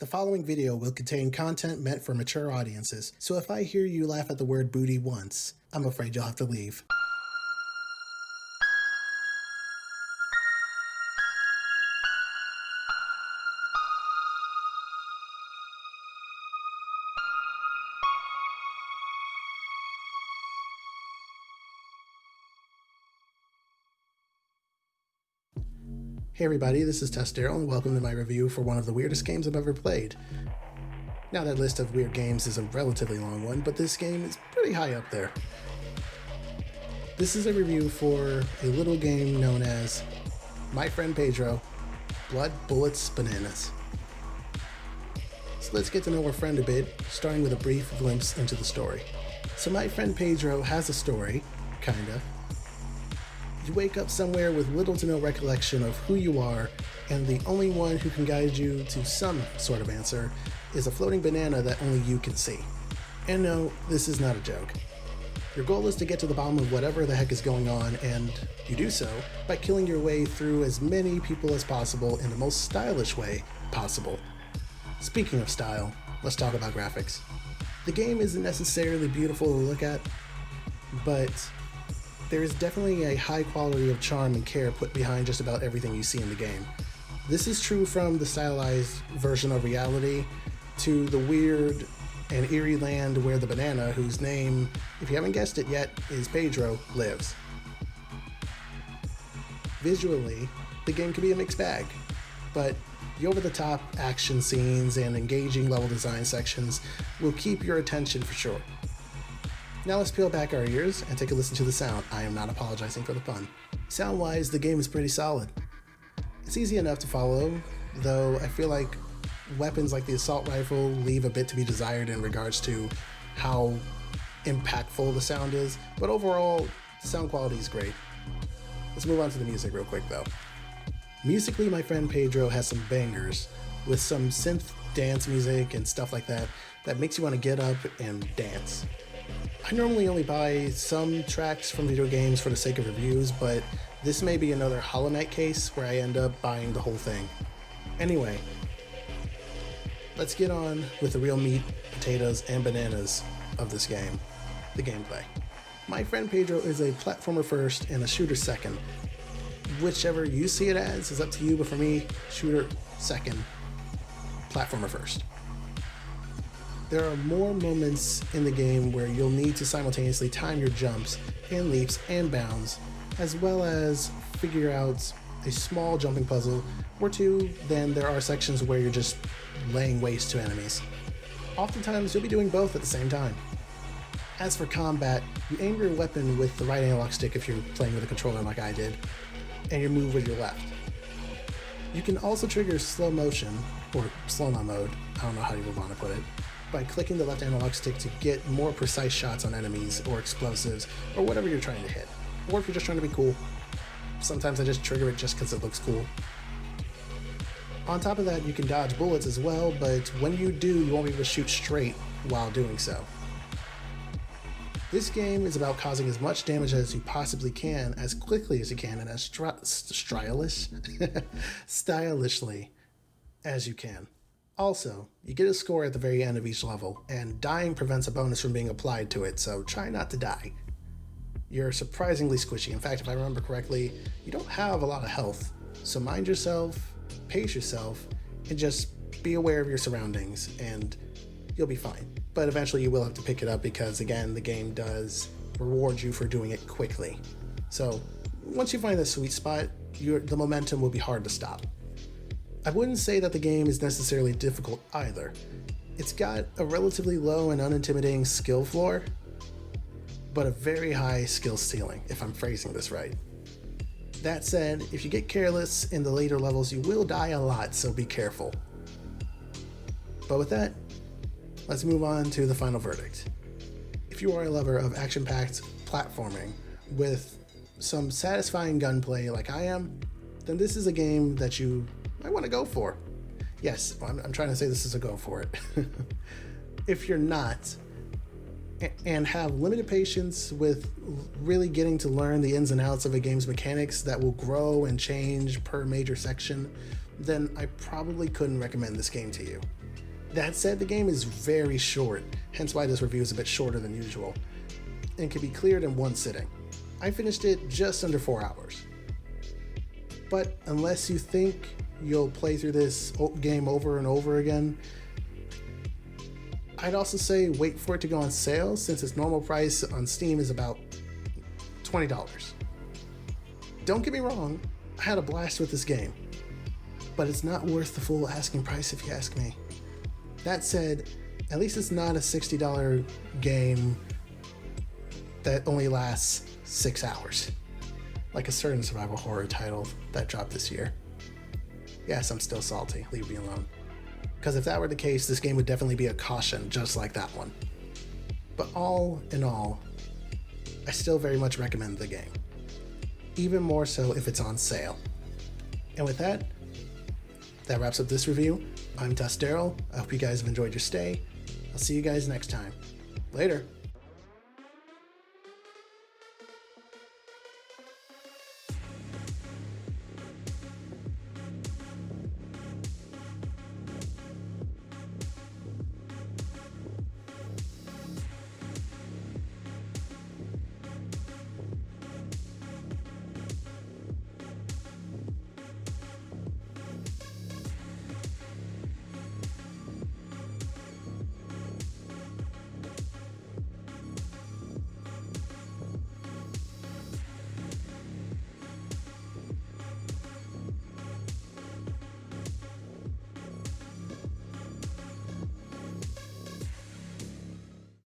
The following video will contain content meant for mature audiences, so if I hear you laugh at the word booty once, I'm afraid you'll have to leave. Hey everybody, this is TUSDarryl and welcome to my review for one of the weirdest games I've ever played. Now that list of weird games is a relatively long one, but this game is pretty high up there. This is a review for a little game known as My Friend Pedro, Blood, Bullets, Bananas. So let's get to know our friend a bit, starting with a brief glimpse into the story. So My Friend Pedro has a story, kinda. You wake up somewhere with little to no recollection of who you are, and the only one who can guide you to some sort of answer is a floating banana that only you can see. And no, this is not a joke. Your goal is to get to the bottom of whatever the heck is going on, and you do so by killing your way through as many people as possible in the most stylish way possible. Speaking of style, let's talk about graphics. The game isn't necessarily beautiful to look at, but there is definitely a high quality of charm and care put behind just about everything you see in the game. This is true from the stylized version of reality to the weird and eerie land where the banana, whose name, if you haven't guessed it yet, is Pedro, lives. Visually, the game can be a mixed bag, but the over-the-top action scenes and engaging level design sections will keep your attention for sure. Now let's peel back our ears and take a listen to the sound. I am not apologizing for the pun. Sound-wise, the game is pretty solid. It's easy enough to follow, though I feel like weapons like the assault rifle leave a bit to be desired in regards to how impactful the sound is, but overall, the sound quality is great. Let's move on to the music real quick though. Musically, My Friend Pedro has some bangers, with some synth dance music and stuff like that makes you want to get up and dance. I normally only buy some tracks from video games for the sake of reviews, but this may be another Hollow Knight case where I end up buying the whole thing. Anyway, let's get on with the real meat, potatoes, and bananas of this game, the gameplay. My Friend Pedro is a platformer first and a shooter second. Whichever you see it as is up to you, but for me, shooter second, platformer first. There are more moments in the game where you'll need to simultaneously time your jumps and leaps and bounds, as well as figure out a small jumping puzzle or two. Then there are sections where you're just laying waste to enemies. Oftentimes you'll be doing both at the same time. As for combat, you aim your weapon with the right analog stick if you're playing with a controller like I did, and you move with your left. You can also trigger slow motion, or slow-mo mode, I don't know how you would want to put it, by clicking the left analog stick to get more precise shots on enemies or explosives or whatever you're trying to hit. Or if you're just trying to be cool. Sometimes I just trigger it just because it looks cool. On top of that, you can dodge bullets as well, but when you do, you won't be able to shoot straight while doing so. This game is about causing as much damage as you possibly can, as quickly as you can, and as stylishly as you can. Also, you get a score at the very end of each level, and dying prevents a bonus from being applied to it, so try not to die. You're surprisingly squishy. In fact, if I remember correctly, you don't have a lot of health, so mind yourself, pace yourself, and just be aware of your surroundings, and you'll be fine. But eventually you will have to pick it up because, again, the game does reward you for doing it quickly. So, once you find the sweet spot, the momentum will be hard to stop. I wouldn't say that the game is necessarily difficult either. It's got a relatively low and unintimidating skill floor, but a very high skill ceiling, if I'm phrasing this right. That said, if you get careless in the later levels, you will die a lot, so be careful. But with that, let's move on to the final verdict. If you are a lover of action-packed platforming with some satisfying gunplay like I am, then this is a game that you might want to go for. Yes, I'm trying to say this is a go for it. If you're not, and have limited patience with really getting to learn the ins and outs of a game's mechanics that will grow and change per major section, then I probably couldn't recommend this game to you. That said, the game is very short, hence why this review is a bit shorter than usual, and can be cleared in one sitting. I finished it just under 4 hours. But unless you think you'll play through this game over and over again, I'd also say wait for it to go on sale, since its normal price on Steam is about $20. Don't get me wrong, I had a blast with this game, but it's not worth the full asking price if you ask me. That said, at least it's not a $60 game that only lasts 6 hours, like a certain survival horror title that dropped this year. Yes, I'm still salty, leave me alone. Because if that were the case, this game would definitely be a caution, just like that one. But all in all, I still very much recommend the game. Even more so if it's on sale. And with that wraps up this review. I'm TUSDarryl. I hope you guys have enjoyed your stay. I'll see you guys next time. Later.